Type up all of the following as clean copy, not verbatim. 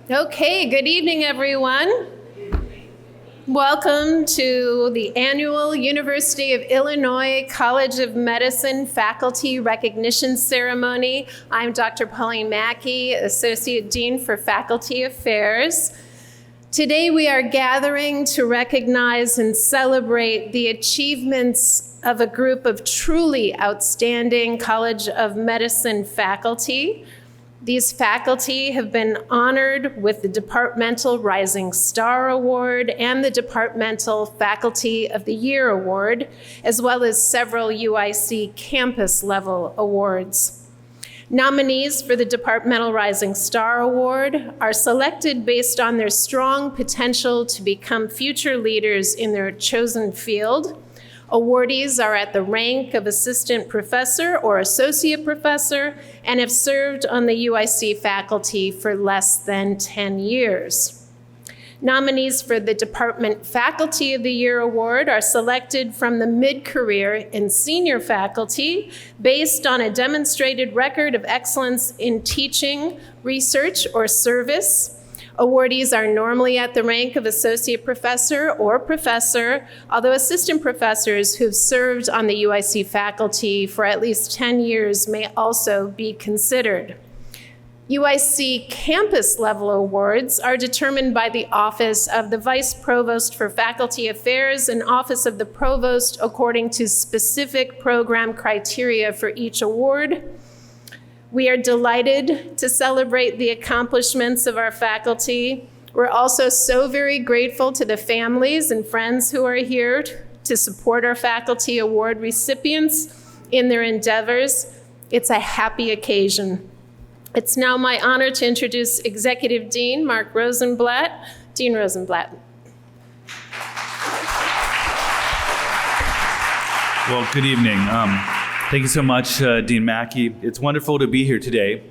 Okay, good evening, everyone. Welcome to the annual University of Illinois College of Medicine Faculty Recognition Ceremony. I'm Dr. Pauline Mackey, Associate Dean for Faculty Affairs. Today we are gathering to recognize and celebrate the achievements of a group of truly outstanding College of Medicine faculty. These faculty have been honored with the Departmental Rising Star Award and the Departmental Faculty of the Year Award, as well as several UIC campus level awards. Nominees for the Departmental Rising Star Award are selected based on their strong potential to become future leaders in their chosen field. Awardees are at the rank of assistant professor or associate professor and have served on the UIC faculty for less than 10 years. Nominees for the Department Faculty of the Year Award are selected from the mid-career and senior faculty based on a demonstrated record of excellence in teaching, research, or service. Awardees are normally at the rank of associate professor or professor, although assistant professors who've served on the UIC faculty for at least 10 years may also be considered. UIC campus level awards are determined by the Office of the Vice Provost for Faculty Affairs and Office of the Provost according to specific program criteria for each award. We are delighted to celebrate the accomplishments of our faculty. We're also so very grateful to the families and friends who are here to support our faculty award recipients in their endeavors. It's a happy occasion. It's now my honor to introduce Executive Dean Mark Rosenblatt. Dean Rosenblatt. Well, good evening. Thank you so much, Dean Mackey. It's wonderful to be here today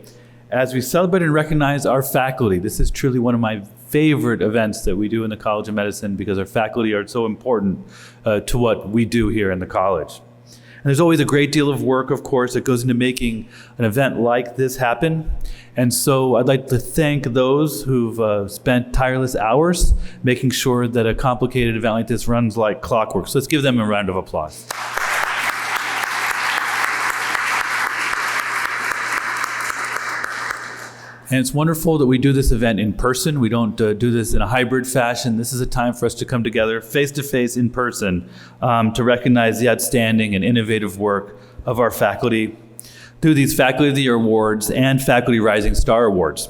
as we celebrate and recognize our faculty. This is truly one of my favorite events that we do in the College of Medicine because our faculty are so important to what we do here in the college. And there's always a great deal of work, of course, that goes into making an event like this happen. And so I'd like to thank those who've spent tireless hours making sure that a complicated event like this runs like clockwork. So let's give them a round of applause. And it's wonderful that we do this event in person. We don't do this in a hybrid fashion. This is a time for us to come together face-to-face in person to recognize the outstanding and innovative work of our faculty through these Faculty of the Year Awards and Faculty Rising Star Awards.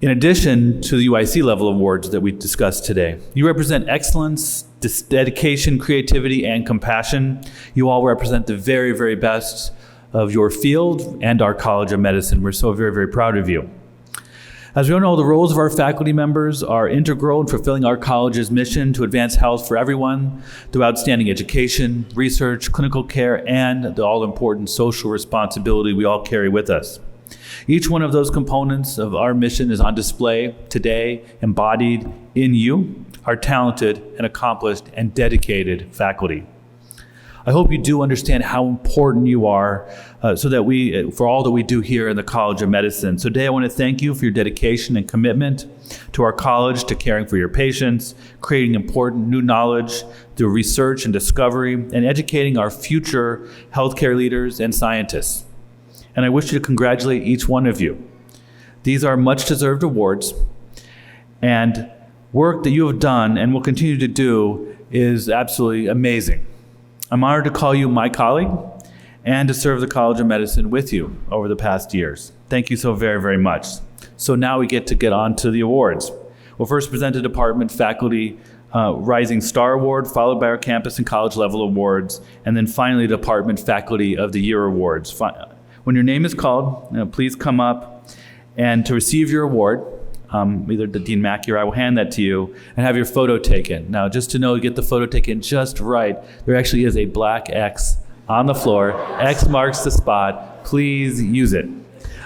In addition to the UIC level awards that we discussed today, you represent excellence, dedication, creativity, and compassion. You all represent the very, very best of your field and our College of Medicine. We're so very, very proud of you. As we all know, the roles of our faculty members are integral in fulfilling our college's mission to advance health for everyone through outstanding education, research, clinical care, and the all-important social responsibility we all carry with us. Each one of those components of our mission is on display today, embodied in you, our talented and accomplished and dedicated faculty. I hope you do understand how important you are so that for all that we do here in the College of Medicine. So today I want to thank you for your dedication and commitment to our college, to caring for your patients, creating important new knowledge through research and discovery, and educating our future healthcare leaders and scientists. And I wish to congratulate each one of you. These are much deserved awards, and work that you have done and will continue to do is absolutely amazing. I'm honored to call you my colleague and to serve the College of Medicine with you over the past years. Thank you so very, very much. So now we get on to the awards. We'll first present the Department Faculty Rising Star Award, followed by our campus and college level awards, and then finally Department Faculty of the Year Awards. When your name is called, please come up, and to receive your award, either the Dean Mackey or I will hand that to you and have your photo taken. Now, just to know, to get the photo taken just right, there actually is a black X on the floor. X marks the spot. Please use it.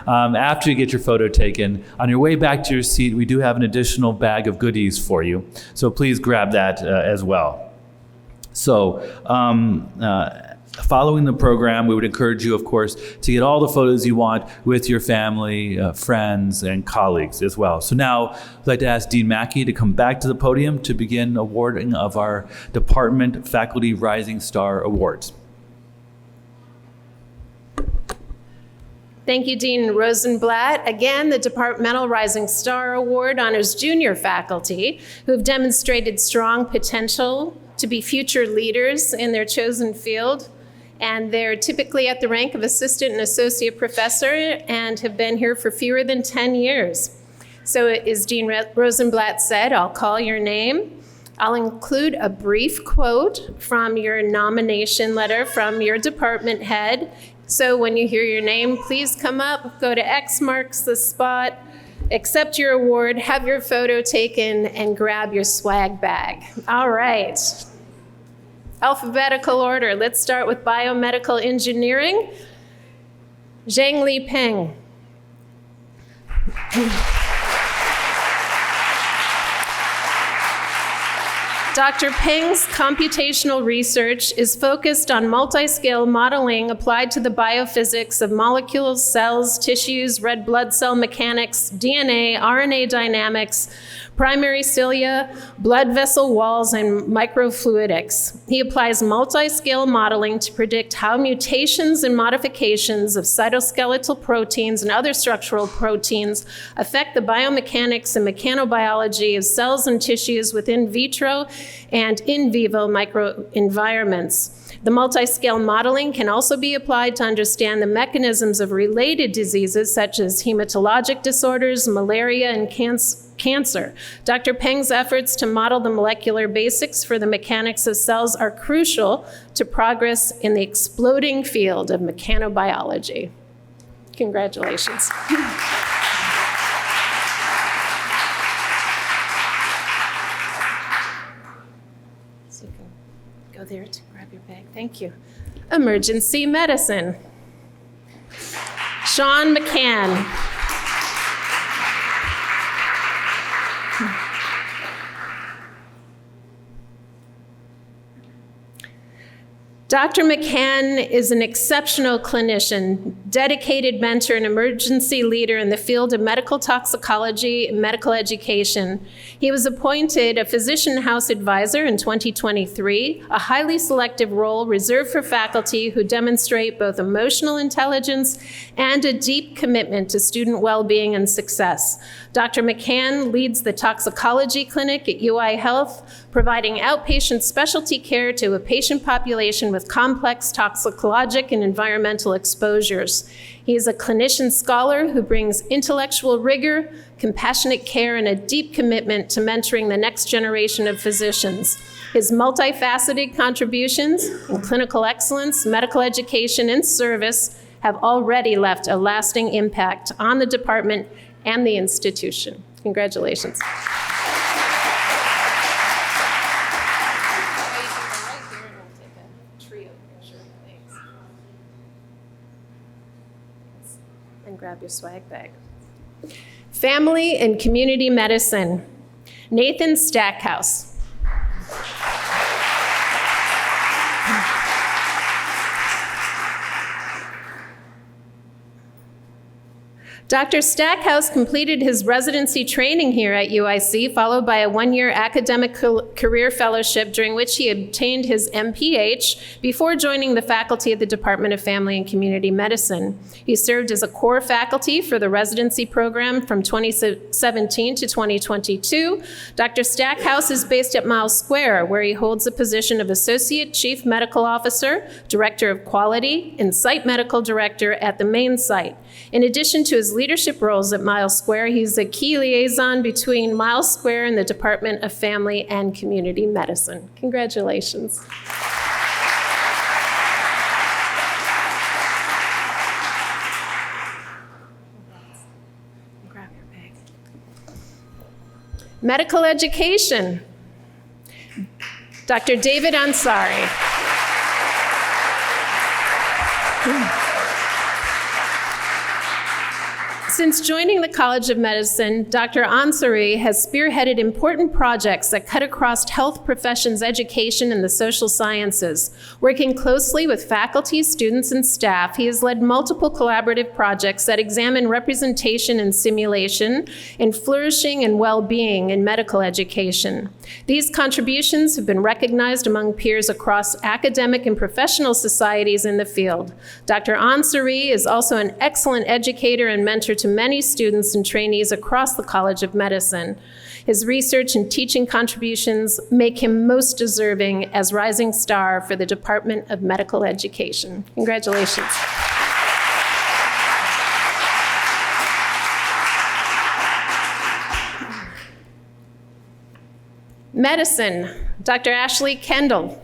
After you get your photo taken, on your way back to your seat, we do have an additional bag of goodies for you. So please grab that as well. So Following the program, we would encourage you, of course, to get all the photos you want with your family, friends, and colleagues as well. So now I'd like to ask Dean Mackey to come back to the podium to begin awarding of our Department Faculty Rising Star Awards. Thank you, Dean Rosenblatt. Again, the Departmental Rising Star Award honors junior faculty who have demonstrated strong potential to be future leaders in their chosen field. And they're typically at the rank of assistant and associate professor and have been here for fewer than 10 years. So as Dean Rosenblatt said, I'll call your name. I'll include a brief quote from your nomination letter from your department head. So when you hear your name, please come up, go to X marks the spot, accept your award, have your photo taken, and grab your swag bag. All right. Alphabetical order. Let's start with biomedical engineering. Zhang Li Peng. Dr. Peng's computational research is focused on multi-scale modeling applied to the biophysics of molecules, cells, tissues, red blood cell mechanics, DNA, RNA dynamics, primary cilia, blood vessel walls, and microfluidics. He applies multi-scale modeling to predict how mutations and modifications of cytoskeletal proteins and other structural proteins affect the biomechanics and mechanobiology of cells and tissues within vitro and in vivo microenvironments. The multi-scale modeling can also be applied to understand the mechanisms of related diseases such as hematologic disorders, malaria, and cancer. Dr. Peng's efforts to model the molecular basics for the mechanics of cells are crucial to progress in the exploding field of mechanobiology. Congratulations. So you can go there to grab your bag. Thank you. Emergency medicine. Sean McCann. Dr. McCann is an exceptional clinician, dedicated mentor, and emergency leader in the field of medical toxicology and medical education. He was appointed a physician house advisor in 2023, a highly selective role reserved for faculty who demonstrate both emotional intelligence and a deep commitment to student well-being and success. Dr. McCann leads the toxicology clinic at UI Health, providing outpatient specialty care to a patient population with complex toxicologic and environmental exposures. He is a clinician scholar who brings intellectual rigor, compassionate care, and a deep commitment to mentoring the next generation of physicians. His multifaceted contributions in clinical excellence, medical education, and service have already left a lasting impact on the department and the institution. Congratulations. And grab your swag bag. Family and community medicine. Nathan Stackhouse. Dr. Stackhouse completed his residency training here at UIC, followed by a one-year academic career fellowship during which he obtained his MPH before joining the faculty at the Department of Family and Community Medicine. He served as a core faculty for the residency program from 2017 to 2022. Dr. Stackhouse is based at Miles Square, where he holds the position of Associate Chief Medical Officer, Director of Quality, and Site Medical Director at the main site. In addition to his leadership roles at Miles Square, he's a key liaison between Miles Square and the Department of Family and Community Medicine. Congratulations. Grab your bag. Medical education. Dr. David Ansari. Since joining the College of Medicine, Dr. Ansari has spearheaded important projects that cut across health professions education and the social sciences. Working closely with faculty, students, and staff, he has led multiple collaborative projects that examine representation and simulation in flourishing and well-being in medical education. These contributions have been recognized among peers across academic and professional societies in the field. Dr. Ansari is also an excellent educator and mentor to many students and trainees across the College of Medicine. His research and teaching contributions make him most deserving as Rising Star for the Department of Medical Education. Congratulations. Medicine, Dr. Ashley Kendall.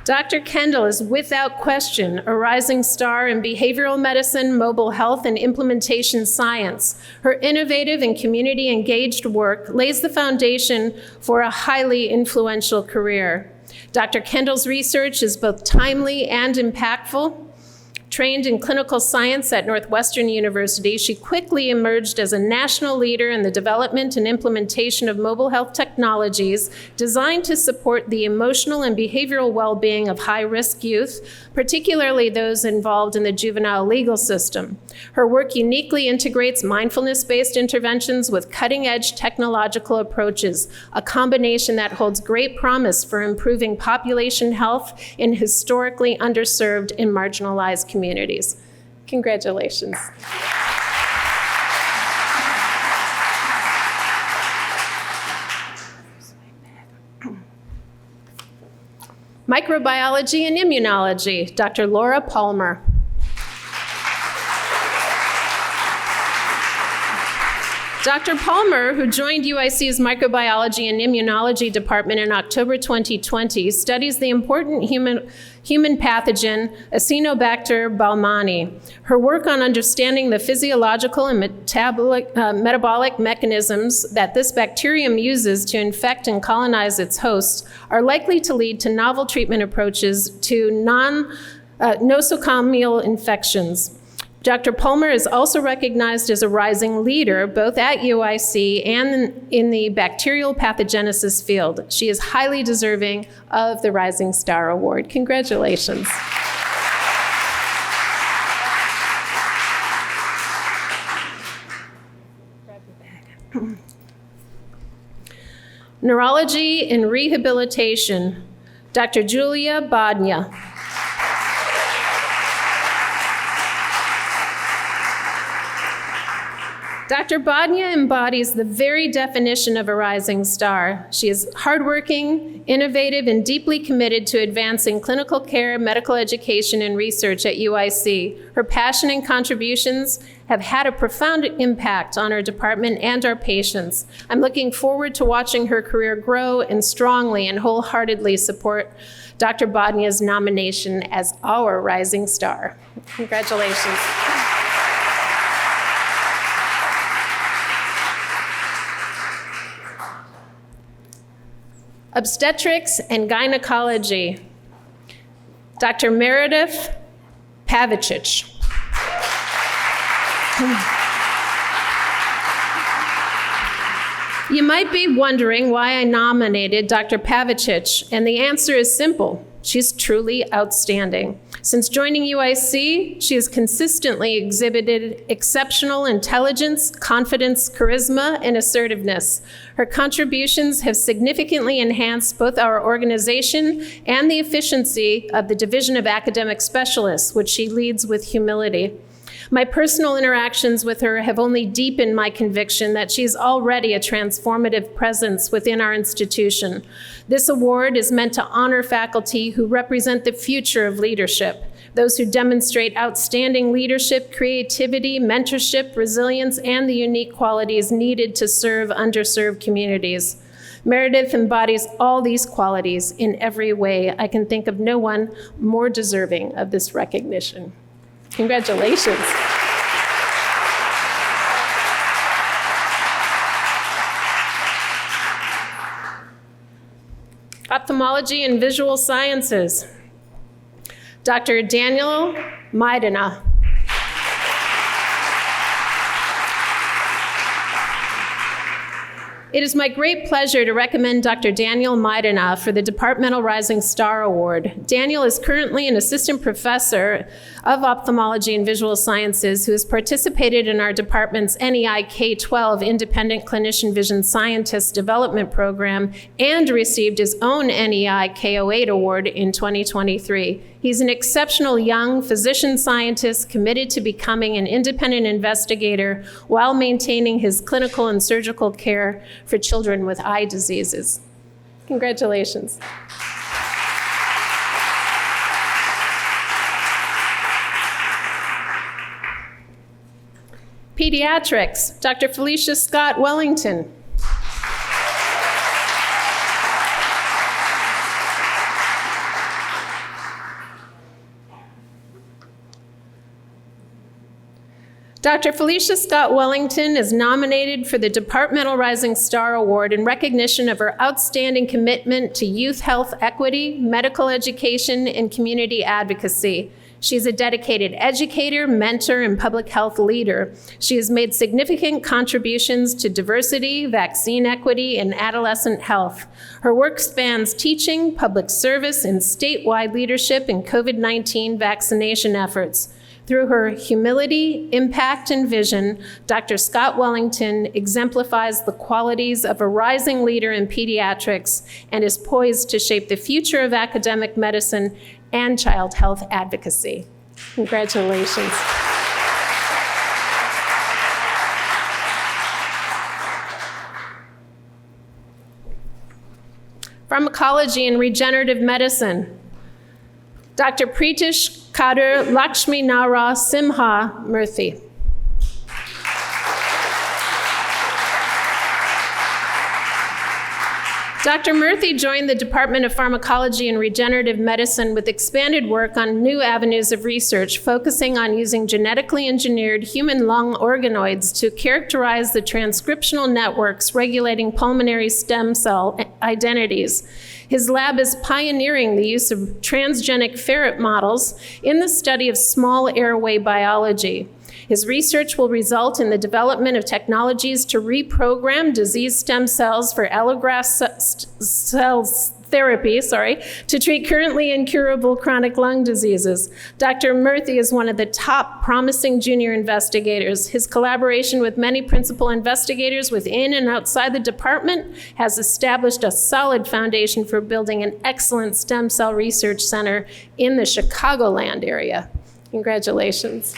Dr. Kendall is without question a rising star in behavioral medicine, mobile health, and implementation science. Her innovative and community-engaged work lays the foundation for a highly influential career. Dr. Kendall's research is both timely and impactful. Trained in clinical science at Northwestern University, she quickly emerged as a national leader in the development and implementation of mobile health technologies designed to support the emotional and behavioral well-being of high-risk youth, particularly those involved in the juvenile legal system. Her work uniquely integrates mindfulness-based interventions with cutting-edge technological approaches, a combination that holds great promise for improving population health in historically underserved and marginalized communities. Congratulations. Microbiology and immunology, Dr. Laura Palmer. Dr. Palmer, who joined UIC's Microbiology and Immunology Department in October 2020, studies the important human pathogen Acinetobacter baumannii. Her work on understanding the physiological and metabolic mechanisms that this bacterium uses to infect and colonize its hosts are likely to lead to novel treatment approaches to nosocomial infections. Dr. Palmer is also recognized as a rising leader both at UIC and in the bacterial pathogenesis field. She is highly deserving of the Rising Star Award. Congratulations. Neurology and rehabilitation, Dr. Julia Bodnia. Dr. Bodnia embodies the very definition of a rising star. She is hardworking, innovative, and deeply committed to advancing clinical care, medical education, and research at UIC. Her passion and contributions have had a profound impact on our department and our patients. I'm looking forward to watching her career grow and strongly and wholeheartedly support Dr. Bodnia's nomination as our rising star. Congratulations. Obstetrics and gynecology, Dr. Meredith Pavicic. You might be wondering why I nominated Dr. Pavicic, and the answer is simple. She's truly outstanding. Since joining UIC, she has consistently exhibited exceptional intelligence, confidence, charisma, and assertiveness. Her contributions have significantly enhanced both our organization and the efficiency of the Division of Academic Specialists, which she leads with humility. My personal interactions with her have only deepened my conviction that she is already a transformative presence within our institution. This award is meant to honor faculty who represent the future of leadership, those who demonstrate outstanding leadership, creativity, mentorship, resilience, and the unique qualities needed to serve underserved communities. Meredith embodies all these qualities in every way. I can think of no one more deserving of this recognition. Congratulations. Ophthalmology and visual sciences. Dr. Daniel Maidana. It is my great pleasure to recommend Dr. Daniel Maidana for the Departmental Rising Star Award. Daniel is currently an assistant professor of ophthalmology and visual sciences who has participated in our department's NEI K-12 Independent Clinician Vision Scientist Development Program and received his own NEI K-08 award in 2023. He's an exceptional young physician scientist committed to becoming an independent investigator while maintaining his clinical and surgical care for children with eye diseases. Congratulations. Pediatrics, Dr. Felicia Scott Wellington. Dr. Felicia Scott Wellington is nominated for the Departmental Rising Star Award in recognition of her outstanding commitment to youth health equity, medical education, and community advocacy. She is a dedicated educator, mentor, and public health leader. She has made significant contributions to diversity, vaccine equity, and adolescent health. Her work spans teaching, public service, and statewide leadership in COVID-19 vaccination efforts. Through her humility, impact, and vision, Dr. Scott Wellington exemplifies the qualities of a rising leader in pediatrics and is poised to shape the future of academic medicine and child health advocacy. Congratulations. Pharmacology and regenerative medicine. Dr. Pritish Kadir Lakshmi Nara Simha Murthy. Dr. Murthy joined the Department of Pharmacology and Regenerative Medicine with expanded work on new avenues of research, focusing on using genetically engineered human lung organoids to characterize the transcriptional networks regulating pulmonary stem cell identities. His lab is pioneering the use of transgenic ferret models in the study of small airway biology. His research will result in the development of technologies to reprogram diseased stem cells for allograft cells therapy, to treat currently incurable chronic lung diseases. Dr. Murthy is one of the top promising junior investigators. His collaboration with many principal investigators within and outside the department has established a solid foundation for building an excellent stem cell research center in the Chicagoland area. Congratulations.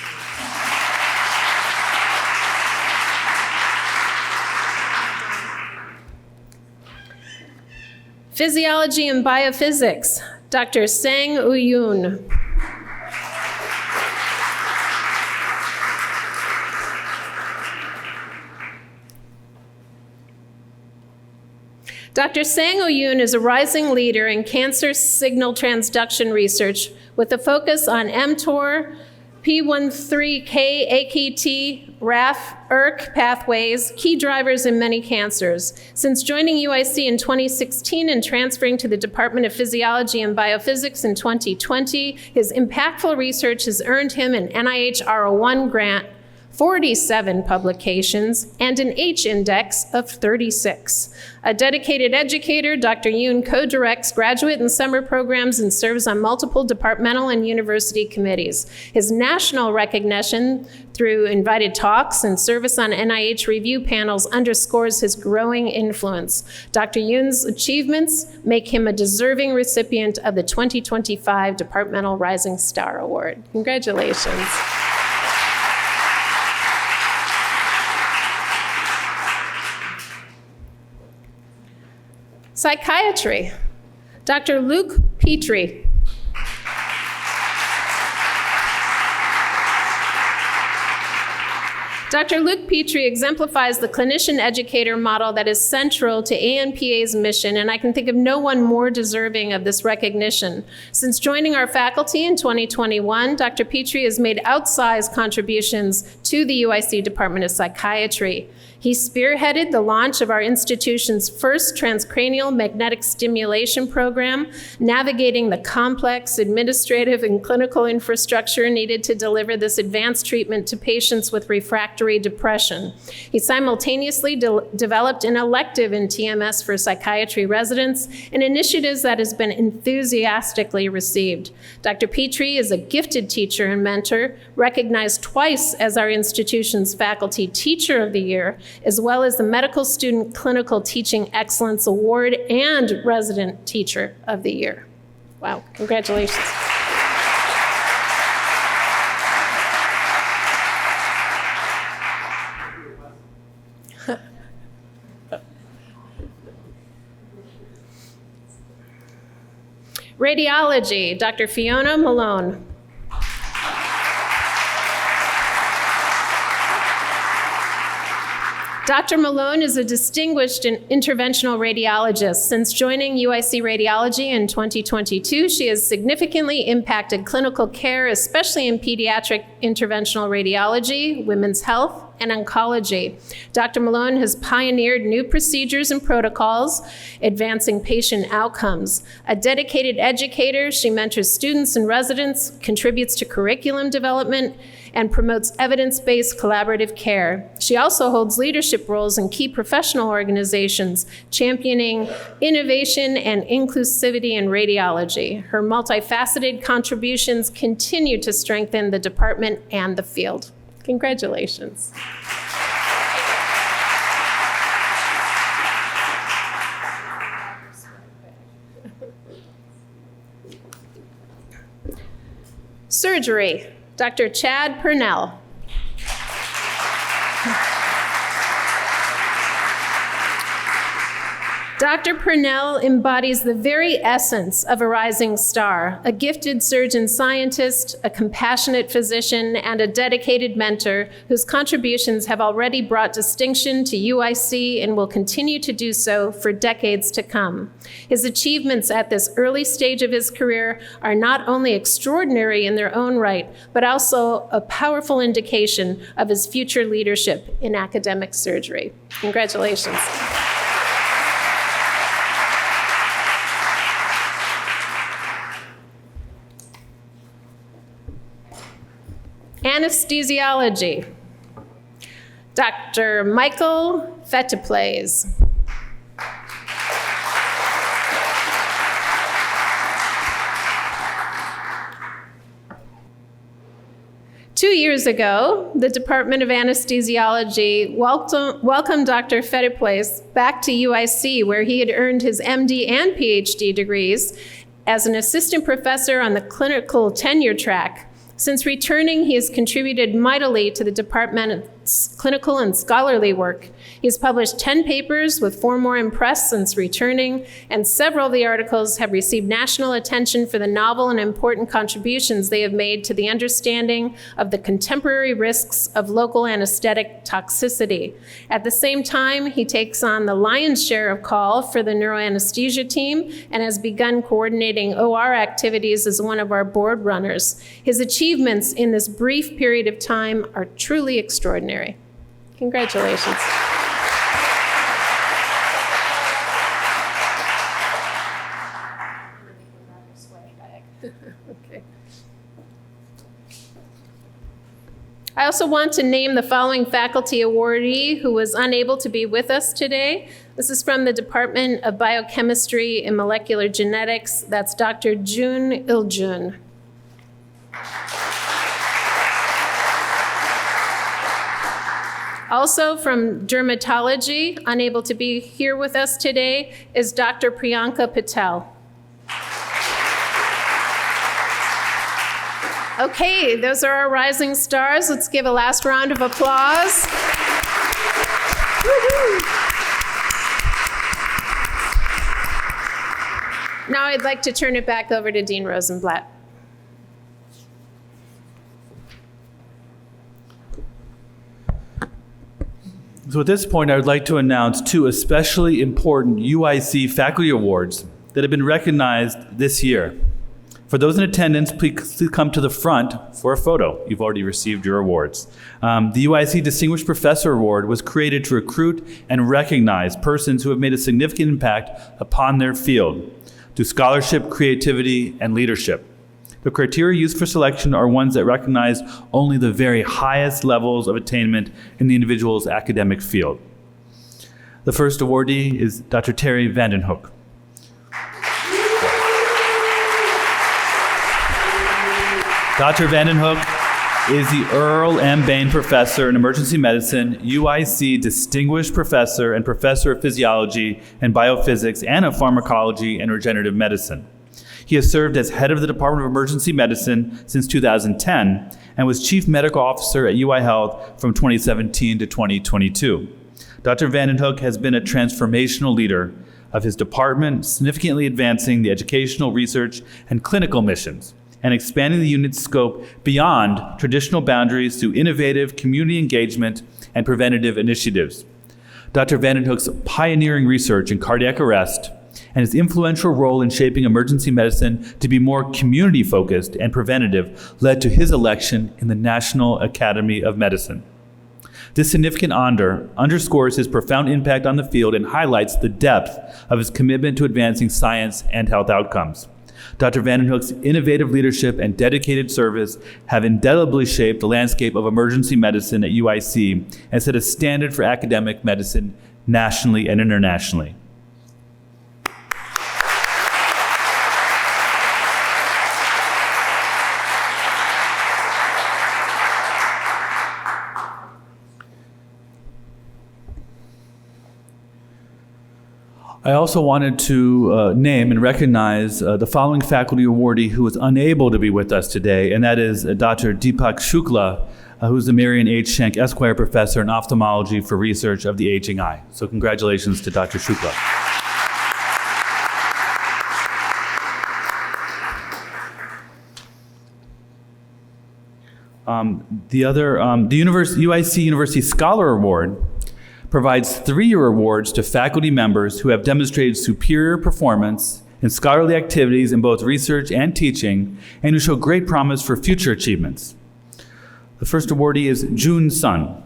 Physiology and biophysics, Dr. Sang Uyun. Dr. Sang Uyun is a rising leader in cancer signal transduction research with a focus on mTOR, P13K, AKT, RAF, ERK pathways, key drivers in many cancers. Since joining UIC in 2016 and transferring to the Department of Physiology and Biophysics in 2020, his impactful research has earned him an NIH R01 grant, 47 publications, and an H-index of 36. A dedicated educator, Dr. Yoon co-directs graduate and summer programs and serves on multiple departmental and university committees. His national recognition through invited talks and service on NIH review panels underscores his growing influence. Dr. Yoon's achievements make him a deserving recipient of the 2025 Departmental Rising Star Award. Congratulations. Psychiatry, Dr. Luke Petrie. Dr. Luke Petrie exemplifies the clinician-educator model that is central to ANPA's mission, and I can think of no one more deserving of this recognition. Since joining our faculty in 2021, Dr. Petrie has made outsized contributions to the UIC Department of Psychiatry. He spearheaded the launch of our institution's first transcranial magnetic stimulation program, navigating the complex administrative and clinical infrastructure needed to deliver this advanced treatment to patients with refractory depression. He simultaneously developed an elective in TMS for psychiatry residents, an initiative that has been enthusiastically received. Dr. Petrie is a gifted teacher and mentor, recognized twice as our institution's Faculty Teacher of the Year, as well as the Medical Student Clinical Teaching Excellence Award and Resident Teacher of the Year. Wow, congratulations. Radiology, Dr. Fiona Malone. Dr. Malone is a distinguished interventional radiologist. Since joining UIC Radiology in 2022, she has significantly impacted clinical care, especially in pediatric interventional radiology, women's health, and oncology. Dr. Malone has pioneered new procedures and protocols, advancing patient outcomes. A dedicated educator, she mentors students and residents, contributes to curriculum development, and promotes evidence-based collaborative care. She also holds leadership roles in key professional organizations, championing innovation and inclusivity in radiology. Her multifaceted contributions continue to strengthen the department and the field. Congratulations. Surgery, Dr. Chad Purnell. Dr. Purnell embodies the very essence of a rising star, a gifted surgeon scientist, a compassionate physician, and a dedicated mentor whose contributions have already brought distinction to UIC and will continue to do so for decades to come. His achievements at this early stage of his career are not only extraordinary in their own right, but also a powerful indication of his future leadership in academic surgery. Congratulations. Anesthesiology, Dr. Michael Fetteplays. Two years ago, the Department of Anesthesiology welcomed Dr. Fetteplays back to UIC, where he had earned his MD and PhD degrees as an assistant professor on the clinical tenure track. Since returning, he has contributed mightily to the department's clinical and scholarly work. He has published 10 papers, with 4 more in press since returning, and several of the articles have received national attention for the novel and important contributions they have made to the understanding of the contemporary risks of local anesthetic toxicity. At the same time, he takes on the lion's share of call for the neuroanesthesia team and has begun coordinating OR activities as one of our board runners. His achievements in this brief period of time are truly extraordinary. Congratulations. Okay. I also want to name the following faculty awardee who was unable to be with us today. This is from the Department of Biochemistry and Molecular Genetics. That's Dr. Jun Iljun. Also from dermatology, unable to be here with us today, is Dr. Priyanka Patel. Okay, those are our rising stars. Let's give a last round of applause. Woo-hoo. Now I'd like to turn it back over to Dean Rosenblatt. So at this point, I would like to announce 2 especially important UIC faculty awards that have been recognized this year. For those in attendance, please come to the front for a photo. You've already received your awards. The UIC Distinguished Professor Award was created to recruit and recognize persons who have made a significant impact upon their field through scholarship, creativity, and leadership. The criteria used for selection are ones that recognize only the very highest levels of attainment in the individual's academic field. The first awardee is Dr. Terry Vandenhoek. Dr. Vandenhoek is the Earl M. Bain Professor in Emergency Medicine, UIC Distinguished Professor and Professor of Physiology and Biophysics and of Pharmacology and Regenerative Medicine. He has served as head of the Department of Emergency Medicine since 2010 and was Chief Medical Officer at UI Health from 2017 to 2022. Dr. Vandenhoek has been a transformational leader of his department, significantly advancing the educational, research, and clinical missions, and expanding the unit's scope beyond traditional boundaries through innovative community engagement and preventative initiatives. Dr. Vandenhoek's pioneering research in cardiac arrest and his influential role in shaping emergency medicine to be more community-focused and preventative led to his election in the National Academy of Medicine. This significant honor underscores his profound impact on the field and highlights the depth of his commitment to advancing science and health outcomes. Dr. Vandenhoek's innovative leadership and dedicated service have indelibly shaped the landscape of emergency medicine at UIC and set a standard for academic medicine nationally and internationally. I also wanted to name and recognize the following faculty awardee who was unable to be with us today, and that is Dr. Deepak Shukla, who's the Marion H. Schenck Esquire Professor in Ophthalmology for Research of the Aging Eye. So congratulations to Dr. Shukla. The UIC University Scholar Award provides 3-year awards to faculty members who have demonstrated superior performance in scholarly activities in both research and teaching, and who show great promise for future achievements. The first awardee is Jun Sun.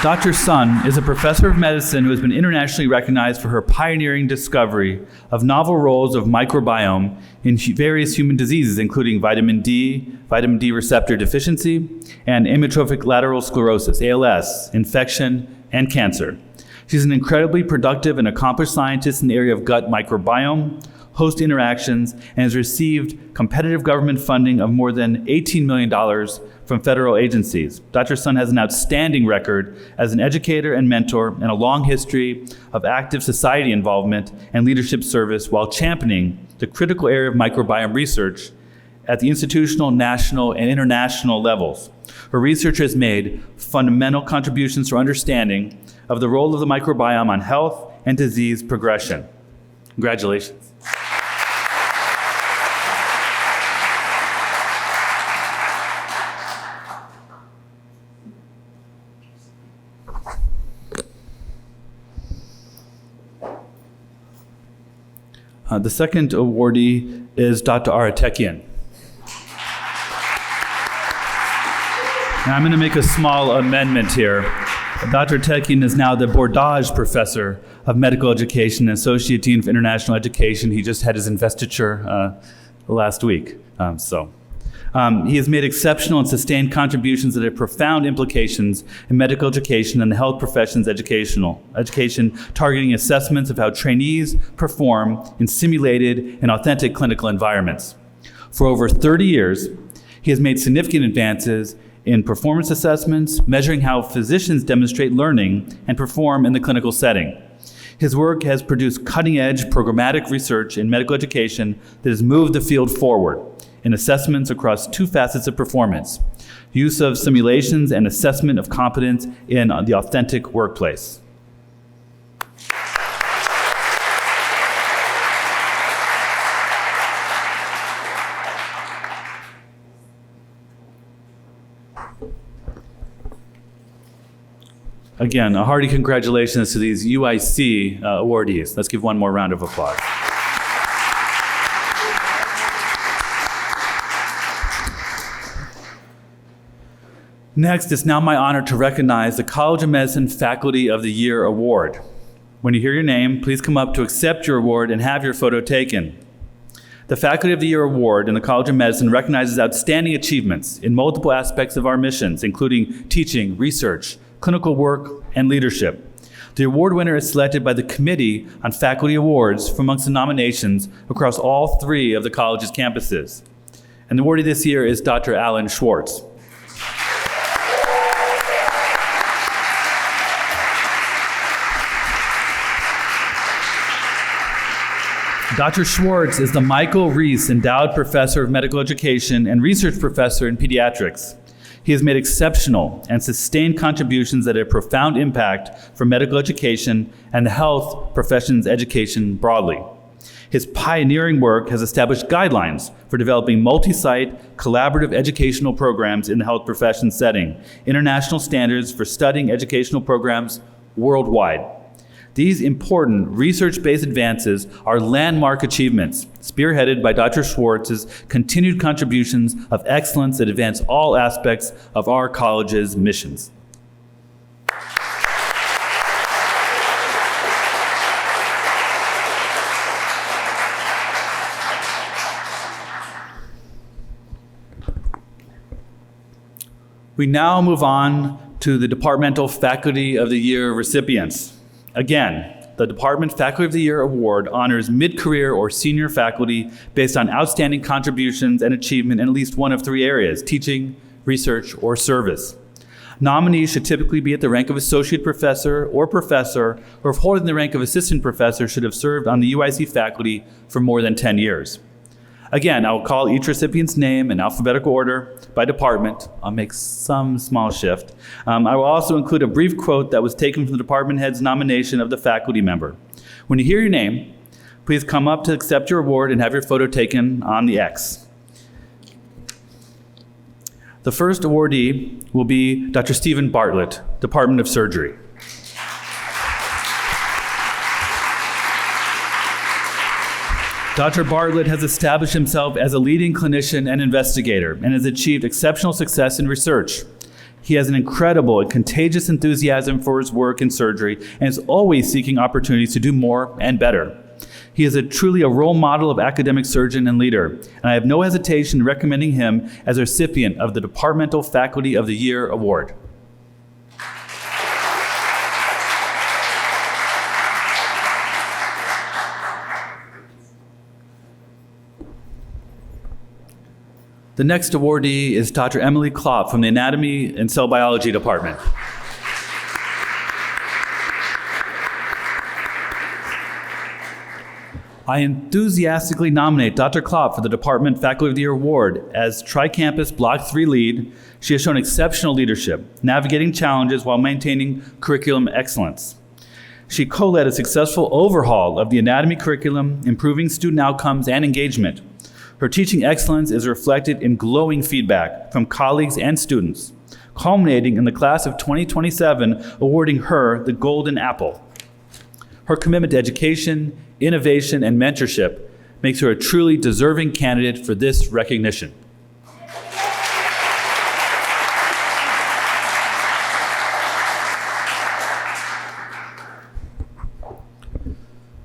Dr. Sun is a professor of medicine who has been internationally recognized for her pioneering discovery of novel roles of microbiome in various human diseases, including vitamin D receptor deficiency, and amyotrophic lateral sclerosis, ALS, infection, and cancer. She's an incredibly productive and accomplished scientist in the area of gut microbiome, host interactions, and has received competitive government funding of more than $18 million from federal agencies. Dr. Sun has an outstanding record as an educator and mentor and a long history of active society involvement and leadership service while championing the critical area of microbiome research at the institutional, national, and international levels. Her research has made fundamental contributions to understanding of the role of the microbiome on health and disease progression. Congratulations. The second awardee is Dr. Aratekian. Now I'm going to make a small amendment here. Dr. Aratekian is now the Bordage Professor of Medical Education and Associate Dean for International Education. He just had his investiture last week. He has made exceptional and sustained contributions that have profound implications in medical education and the health profession's education, targeting assessments of how trainees perform in simulated and authentic clinical environments. For over 30 years, he has made significant advances in performance assessments, measuring how physicians demonstrate learning and perform in the clinical setting. His work has produced cutting-edge programmatic research in medical education that has moved the field forward in assessments across 2 facets of performance: use of simulations and assessment of competence in the authentic workplace. Again, a hearty congratulations to these UIC awardees. Let's give one more round of applause. Next, it's now my honor to recognize the College of Medicine Faculty of the Year Award. When you hear your name, please come up to accept your award and have your photo taken. The Faculty of the Year Award in the College of Medicine recognizes outstanding achievements in multiple aspects of our missions, including teaching, research, clinical work, and leadership. The award winner is selected by the Committee on Faculty Awards from amongst the nominations across all 3 of the college's campuses. And the awardee this year is Dr. Alan Schwartz. Dr. Schwartz is the Michael Reese Endowed Professor of Medical Education and Research Professor in Pediatrics. He has made exceptional and sustained contributions that have profound impact for medical education and the health professions education broadly. His pioneering work has established guidelines for developing multi-site, collaborative educational programs in the health profession setting, international standards for studying educational programs worldwide. These important research-based advances are landmark achievements, spearheaded by Dr. Schwartz's continued contributions of excellence that advance all aspects of our college's missions. We now move on to the Departmental Faculty of the Year recipients. Again, the Department Faculty of the Year Award honors mid-career or senior faculty based on outstanding contributions and achievement in at least one of 3 areas: teaching, research, or service. Nominees should typically be at the rank of associate professor, or if holding the rank of assistant professor, should have served on the UIC faculty for more than 10 years. Again, I will call each recipient's name in alphabetical order by department. I'll make some small shift. I will also include a brief quote that was taken from the department head's nomination of the faculty member. When you hear your name, please come up to accept your award and have your photo taken on the X. The first awardee will be Dr. Stephen Bartlett, Department of Surgery. Dr. Bartlett has established himself as a leading clinician and investigator and has achieved exceptional success in research. He has an incredible and contagious enthusiasm for his work in surgery and is always seeking opportunities to do more and better. He is truly a role model of academic surgeon and leader, and I have no hesitation in recommending him as a recipient of the Departmental Faculty of the Year Award. The next awardee is Dr. Emily Klopp from the Anatomy and Cell Biology Department. I enthusiastically nominate Dr. Klopp for the Department Faculty of the Year Award. As Tri-Campus Block 3 lead, she has shown exceptional leadership, navigating challenges while maintaining curriculum excellence. She co-led a successful overhaul of the anatomy curriculum, improving student outcomes and engagement. Her teaching excellence is reflected in glowing feedback from colleagues and students, culminating in the class of 2027 awarding her the Golden Apple. Her commitment to education, innovation, and mentorship makes her a truly deserving candidate for this recognition.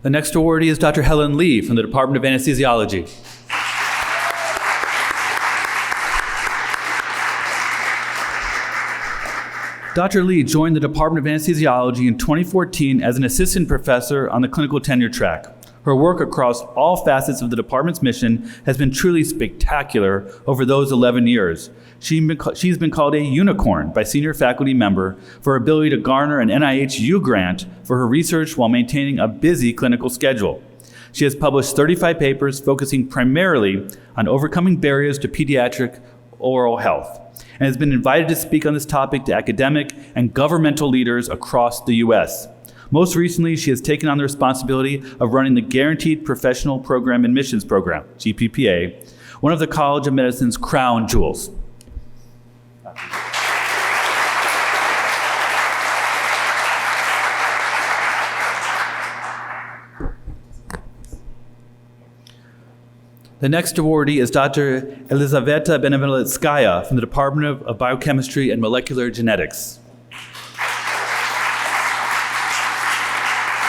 The next awardee is Dr. Helen Lee from the Department of Anesthesiology. Dr. Lee joined the Department of Anesthesiology in 2014 as an assistant professor on the clinical tenure track. Her work across all facets of the department's mission has been truly spectacular over those 11 years. She's been called a unicorn by senior faculty member for her ability to garner an NIH U grant for her research while maintaining a busy clinical schedule. She has published 35 papers focusing primarily on overcoming barriers to pediatric oral health, and has been invited to speak on this topic to academic and governmental leaders across the U.S. Most recently, she has taken on the responsibility of running the Guaranteed Professional Program Admissions Program, GPPA, one of the College of Medicine's crown jewels. The next awardee is Dr. Elizaveta Benevolentskaya from the Department of Biochemistry and Molecular Genetics.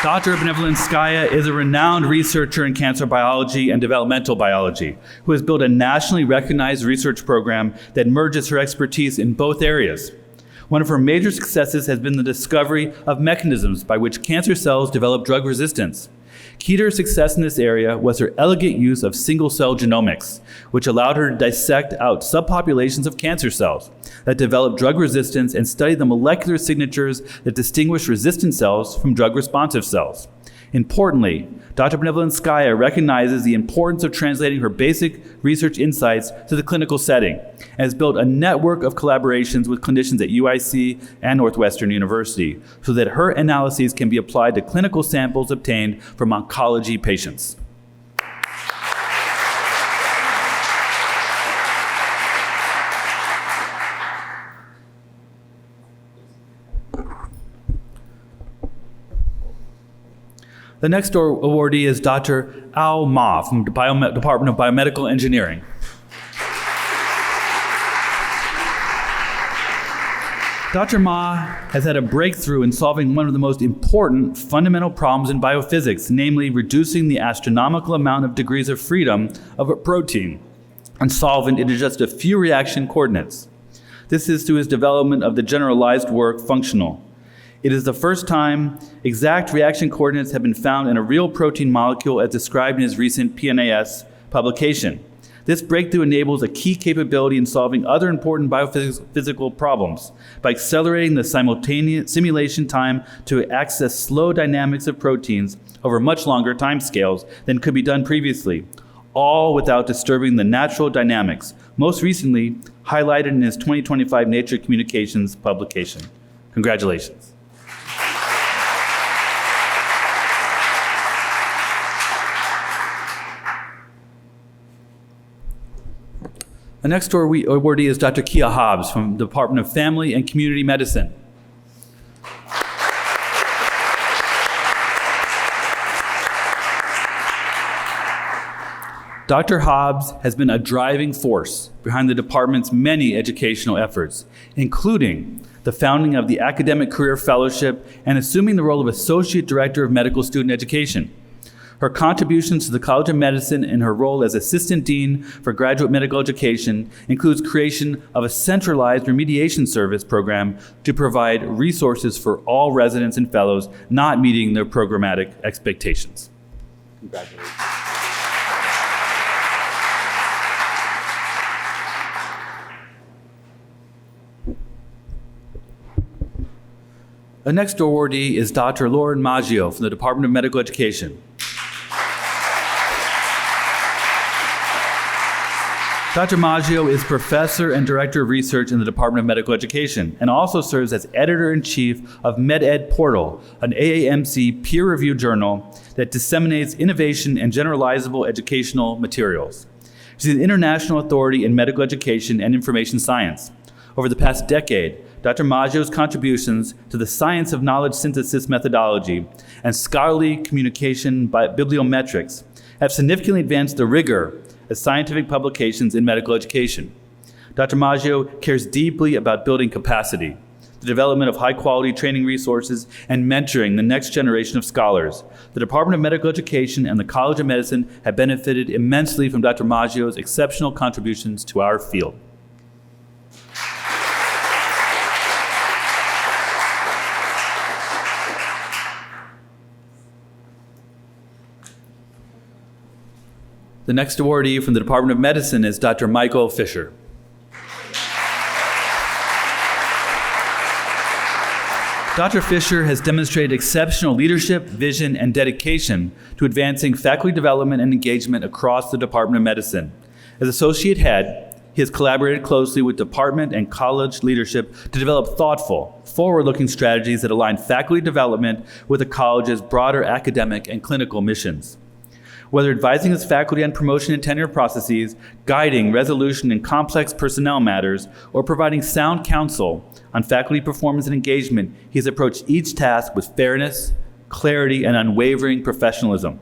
Dr. Benevolentskaya is a renowned researcher in cancer biology and developmental biology who has built a nationally recognized research program that merges her expertise in both areas. One of her major successes has been the discovery of mechanisms by which cancer cells develop drug resistance. Key to her success in this area was her elegant use of single-cell genomics, which allowed her to dissect out subpopulations of cancer cells that develop drug resistance and study the molecular signatures that distinguish resistant cells from drug-responsive cells. Importantly, Dr. Benevolentskaya recognizes the importance of translating her basic research insights to the clinical setting and has built a network of collaborations with clinicians at UIC and Northwestern University so that her analyses can be applied to clinical samples obtained from oncology patients. The next awardee is Dr. Ao Ma from the Department of Biomedical Engineering. Dr. Ma has had a breakthrough in solving one of the most important fundamental problems in biophysics, namely reducing the astronomical amount of degrees of freedom of a protein and solvent into just a few reaction coordinates. This is through his development of the generalized work functional. It is the first time exact reaction coordinates have been found in a real protein molecule as described in his recent PNAS publication. This breakthrough enables a key capability in solving other important biophysical problems by accelerating the simultaneous simulation time to access slow dynamics of proteins over much longer timescales than could be done previously, all without disturbing the natural dynamics, most recently highlighted in his 2025 Nature Communications publication. Congratulations. The next awardee is Dr. Kia Hobbs from the Department of Family and Community Medicine. Dr. Hobbs has been a driving force behind the department's many educational efforts, including the founding of the Academic Career Fellowship and assuming the role of Associate Director of Medical Student Education. Her contributions to the College of Medicine and her role as Assistant Dean for Graduate Medical Education includes creation of a centralized remediation service program to provide resources for all residents and fellows not meeting their programmatic expectations. Congratulations. The next awardee is Dr. Lauren Maggio from the Department of Medical Education. Dr. Maggio is Professor and Director of Research in the Department of Medical Education and also serves as Editor-in-Chief of MedEd Portal, an AAMC peer-reviewed journal that disseminates innovation and generalizable educational materials. She's an international authority in medical education and information science. Over the past decade, Dr. Maggio's contributions to the science of knowledge synthesis methodology and scholarly communication bibliometrics have significantly advanced the rigor of scientific publications in medical education. Dr. Maggio cares deeply about building capacity, the development of high-quality training resources, and mentoring the next generation of scholars. The Department of Medical Education and the College of Medicine have benefited immensely from Dr. Maggio's exceptional contributions to our field. The next awardee from the Department of Medicine is Dr. Michael Fisher. Dr. Fisher has demonstrated exceptional leadership, vision, and dedication to advancing faculty development and engagement across the Department of Medicine. As Associate Head, he has collaborated closely with department and college leadership to develop thoughtful, forward-looking strategies that align faculty development with the college's broader academic and clinical missions. Whether advising his faculty on promotion and tenure processes, guiding resolution in complex personnel matters, or providing sound counsel on faculty performance and engagement, he has approached each task with fairness, clarity, and unwavering professionalism.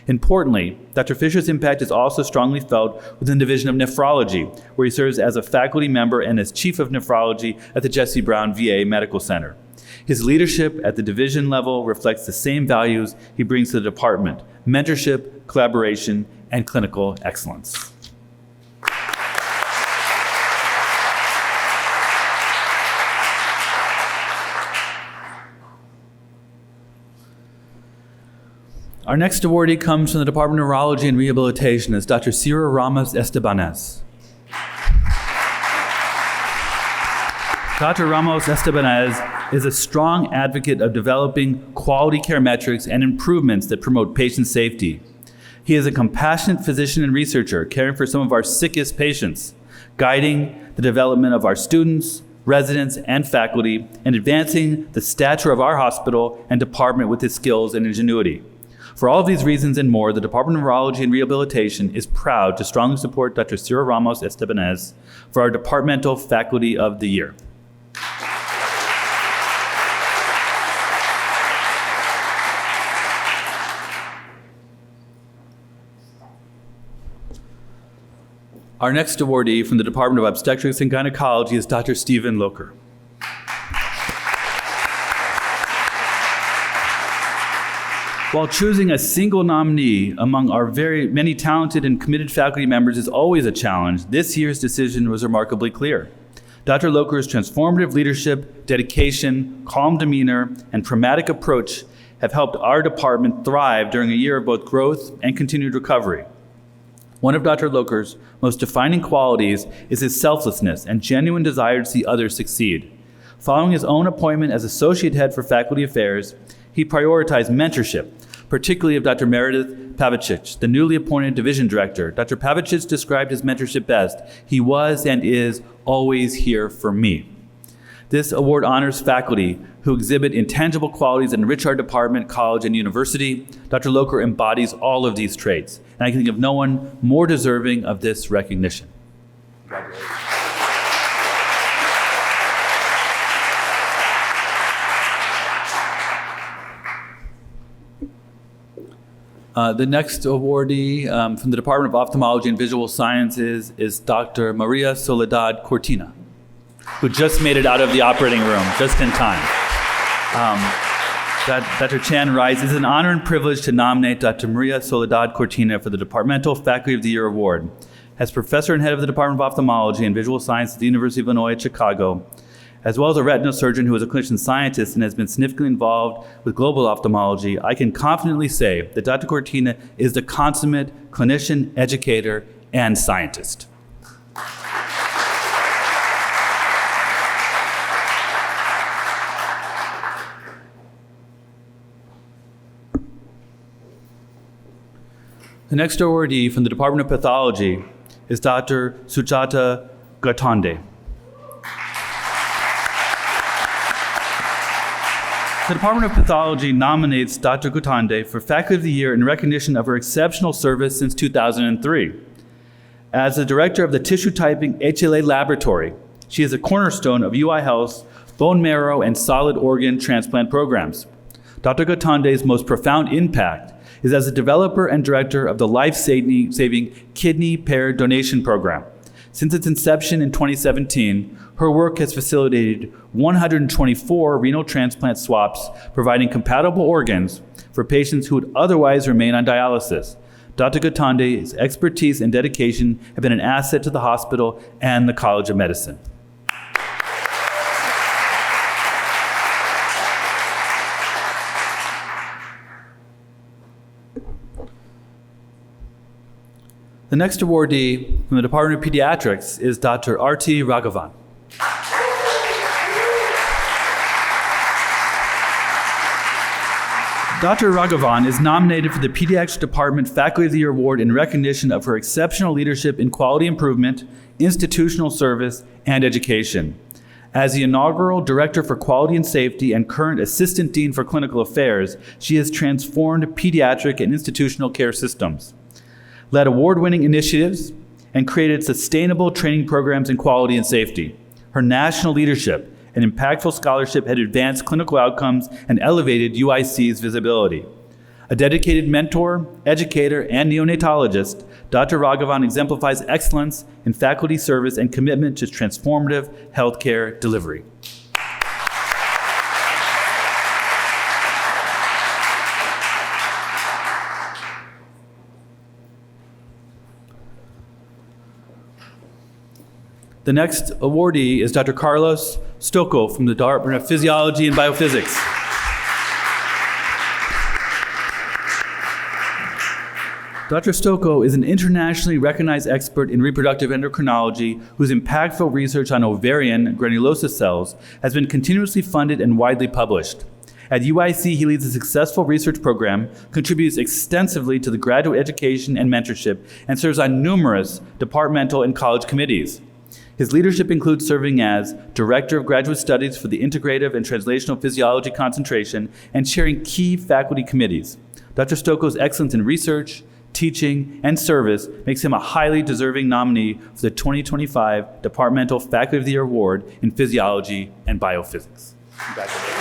Importantly, Dr. Fisher's impact is also strongly felt within the Division of Nephrology, where he serves as a faculty member and as Chief of Nephrology at the Jesse Brown VA Medical Center. His leadership at the division level reflects the same values he brings to the department: mentorship, collaboration, and clinical excellence. Our next awardee comes from the Department of Neurology and Rehabilitation. It's Dr. Cira Ramos Estebanez. Dr. Ramos Estebanez is a strong advocate of developing quality care metrics and improvements that promote patient safety. He is a compassionate physician and researcher caring for some of our sickest patients, guiding the development of our students, residents, and faculty, and advancing the stature of our hospital and department with his skills and ingenuity. For all of these reasons and more, the Department of Neurology and Rehabilitation is proud to strongly support Dr. Cira Ramos Estebanez for our Departmental Faculty of the Year. Our next awardee from the Department of Obstetrics and Gynecology is Dr. Stephen Locher. While choosing a single nominee among our very many talented and committed faculty members is always a challenge, this year's decision was remarkably clear. Dr. Locher's transformative leadership, dedication, calm demeanor, and pragmatic approach have helped our department thrive during a year of both growth and continued recovery. One of Dr. Locher's most defining qualities is his selflessness and genuine desire to see others succeed. Following his own appointment as Associate Head for Faculty Affairs, he prioritized mentorship, particularly of Dr. Meredith Pavicic, the newly appointed Division Director. Dr. Pavicic described his mentorship best: "He was and is always here for me." This award honors faculty who exhibit intangible qualities that enrich our department, college, and university. Dr. Locher embodies all of these traits, and I can think of no one more deserving of this recognition. The next awardee from the Department of Ophthalmology and Visual Sciences is Dr. Maria Soledad Cortina, who just made it out of the operating room just in time. Dr. Chan writes, "It is an honor and privilege to nominate Dr. Maria Soledad Cortina for the Departmental Faculty of the Year Award. As professor and head of the Department of Ophthalmology and Visual Science at the University of Illinois at Chicago, as well as a retina surgeon who is a clinician scientist and has been significantly involved with global ophthalmology, I can confidently say that Dr. Cortina is the consummate clinician, educator, and scientist." The next awardee from the Department of Pathology is Dr. Sujata Gatande. The Department of Pathology nominates Dr. Gatande for Faculty of the Year in recognition of her exceptional service since 2003. As the director of the Tissue Typing HLA Laboratory, she is a cornerstone of UI Health's bone marrow and solid organ transplant programs. Dr. Gatande's most profound impact is as a developer and director of the life-saving kidney pair donation program. Since its inception in 2017, her work has facilitated 124 renal transplant swaps, providing compatible organs for patients who would otherwise remain on dialysis. Dr. Gatande's expertise and dedication have been an asset to the hospital and the College of Medicine. The next awardee from the Department of Pediatrics is Dr. Arti Raghavan. Dr. Raghavan is nominated for the Pediatrics Department Faculty of the Year Award in recognition of her exceptional leadership in quality improvement, institutional service, and education. As the inaugural Director for Quality and Safety and current Assistant Dean for Clinical Affairs, she has transformed pediatric and institutional care systems, led award-winning initiatives, and created sustainable training programs in quality and safety. Her national leadership and impactful scholarship had advanced clinical outcomes and elevated UIC's visibility. A dedicated mentor, educator, and neonatologist, Dr. Raghavan exemplifies excellence in faculty service and commitment to transformative healthcare delivery. The next awardee is Dr. Carlos Stocco from the Department of Physiology and Biophysics. Dr. Stocco is an internationally recognized expert in reproductive endocrinology whose impactful research on ovarian granulosa cells has been continuously funded and widely published. At UIC, he leads a successful research program, contributes extensively to the graduate education and mentorship, and serves on numerous departmental and college committees. His leadership includes serving as Director of Graduate Studies for the Integrative and Translational Physiology Concentration and chairing key faculty committees. Dr. Stocco's excellence in research, teaching, and service makes him a highly deserving nominee for the 2025 Departmental Faculty of the Year Award in Physiology and Biophysics. Congratulations.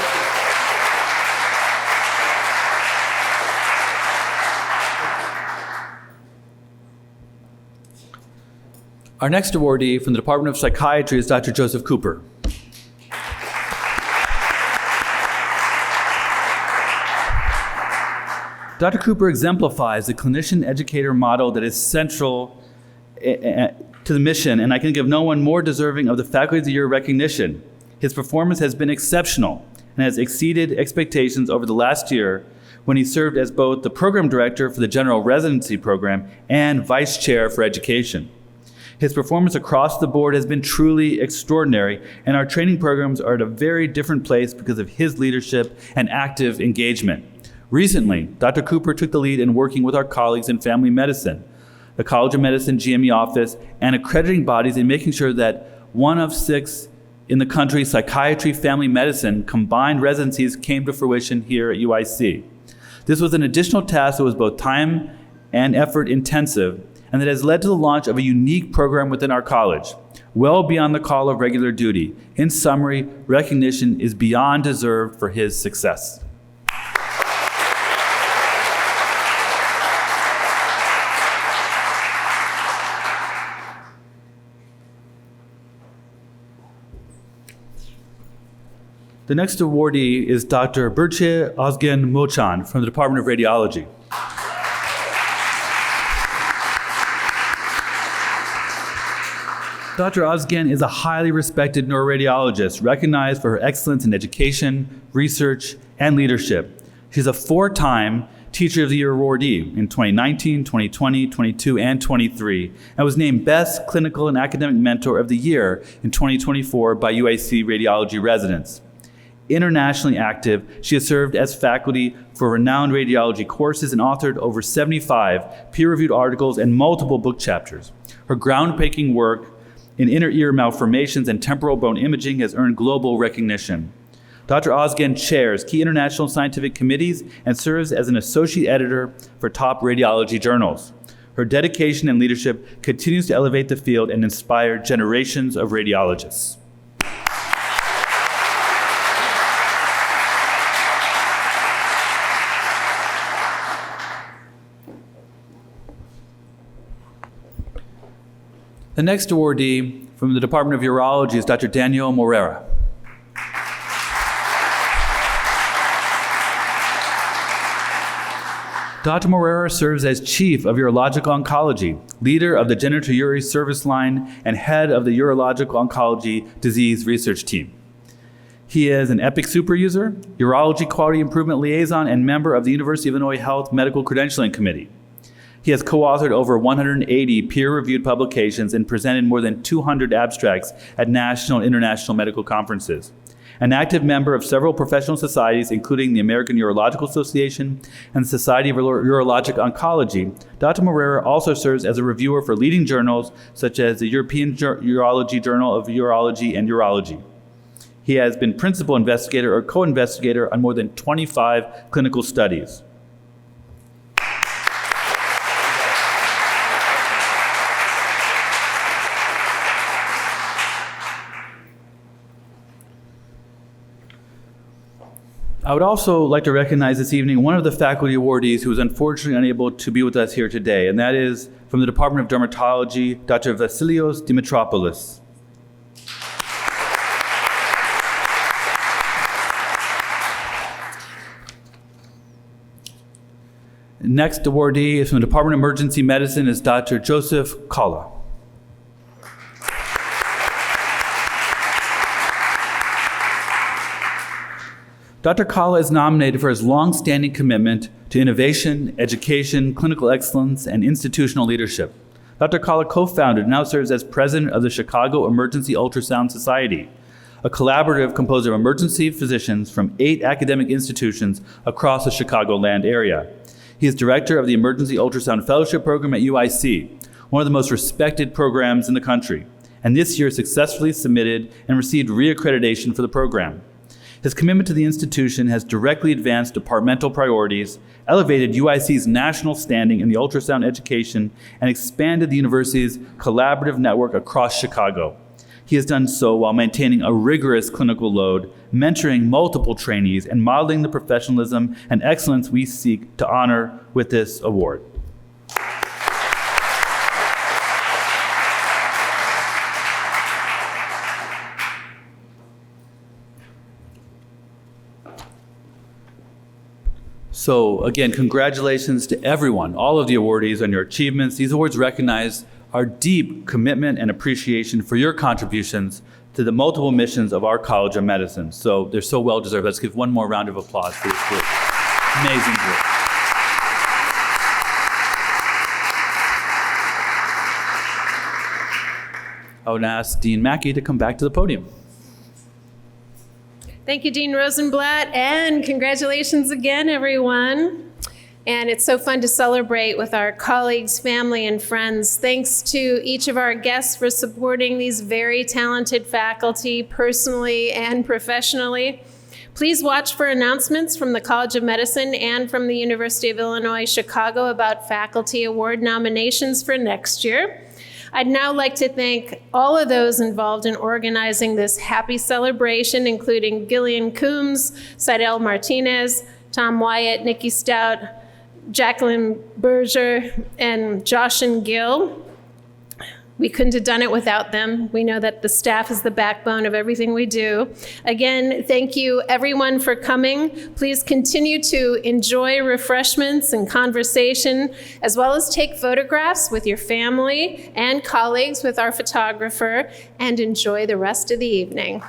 Our next awardee from the Department of Psychiatry is Dr. Joseph Cooper. Dr. Cooper exemplifies the clinician-educator model that is central to the mission, and I can give no one more deserving of the Faculty of the Year recognition. His performance has been exceptional and has exceeded expectations over the last year when he served as both the program director for the general residency program and vice chair for education. His performance across the board has been truly extraordinary, and our training programs are at a very different place because of his leadership and active engagement. Recently, Dr. Cooper took the lead in working with our colleagues in family medicine, the College of Medicine GME office, and accrediting bodies in making sure that 1 of 6 in the country psychiatry family medicine combined residencies came to fruition here at UIC. This was an additional task that was both time and effort intensive, and that has led to the launch of a unique program within our college, well beyond the call of regular duty. In summary, recognition is beyond deserved for his success. The next awardee is Dr. Burçe Ozgen Mochan from the Department of Radiology. Dr. Ozgen is a highly respected neuroradiologist, recognized for her excellence in education, research, and leadership. She's a 4-time Teacher of the Year awardee in 2019, 2020, 22, and 23, and was named Best Clinical and Academic Mentor of the Year in 2024 by UIC Radiology residents. Internationally active, she has served as faculty for renowned radiology courses and authored over 75 peer-reviewed articles and multiple book chapters. Her groundbreaking work in inner ear malformations and temporal bone imaging has earned global recognition. Dr. Ozgen chairs key international scientific committees and serves as an associate editor for top radiology journals. Her dedication and leadership continues to elevate the field and inspire generations of radiologists. The next awardee from the Department of Urology is Dr. Daniel Morera. Dr. Morera serves as Chief of Urological Oncology, leader of the Genitourinary Service Line, and head of the Urological Oncology Disease Research Team. He is an EPIC super user, Urology Quality Improvement Liaison, and member of the University of Illinois Health Medical Credentialing Committee. He has co-authored over 180 peer-reviewed publications and presented more than 200 abstracts at national and international medical conferences. An active member of several professional societies, including the American Urological Association and the Society of Urologic Oncology, Dr. Morera also serves as a reviewer for leading journals such as the European Urology Journal of Urology and Urology. He has been principal investigator or co-investigator on more than 25 clinical studies. I would also like to recognize this evening one of the faculty awardees who is unfortunately unable to be with us here today, and that is from the Department of Dermatology, Dr. Vasilios Dimitropoulos. Next awardee is from the Department of Emergency Medicine is Dr. Joseph Kalla. Dr. Kalla is nominated for his long-standing commitment to innovation, education, clinical excellence, and institutional leadership. Dr. Kalla co-founded and now serves as president of the Chicago Emergency Ultrasound Society, a collaborative composed of emergency physicians from 8 academic institutions across the Chicagoland area. He is director of the Emergency Ultrasound Fellowship Program at UIC, one of the most respected programs in the country, and this year successfully submitted and received reaccreditation for the program. His commitment to the institution has directly advanced departmental priorities, elevated UIC's national standing in the ultrasound education, and expanded the university's collaborative network across Chicago. He has done so while maintaining a rigorous clinical load, mentoring multiple trainees, and modeling the professionalism and excellence we seek to honor with this award. So again, congratulations to everyone, all of the awardees on your achievements. These awards recognize our deep commitment and appreciation for your contributions to the multiple missions of our College of Medicine. So they're so well deserved. Let's give one more round of applause for this group. Amazing group. I would ask Dean Mackey to come back to the podium. Thank you, Dean Rosenblatt, and congratulations again, everyone. And it's so fun to celebrate with our colleagues, family, and friends. Thanks to each of our guests for supporting these very talented faculty personally and professionally. Please watch for announcements from the College of Medicine and from the University of Illinois Chicago about faculty award nominations for next year. I'd now like to thank all of those involved in organizing this happy celebration, including Gillian Coombs, Seidel Martinez, Tom Wyatt, Nikki Stout, Jacqueline Berger, and Josh and Gil. We couldn't have done it without them. We know that the staff is the backbone of everything we do. Again, thank you everyone for coming. Please continue to enjoy refreshments and conversation, as well as take photographs with your family and colleagues with our photographer, and enjoy the rest of the evening.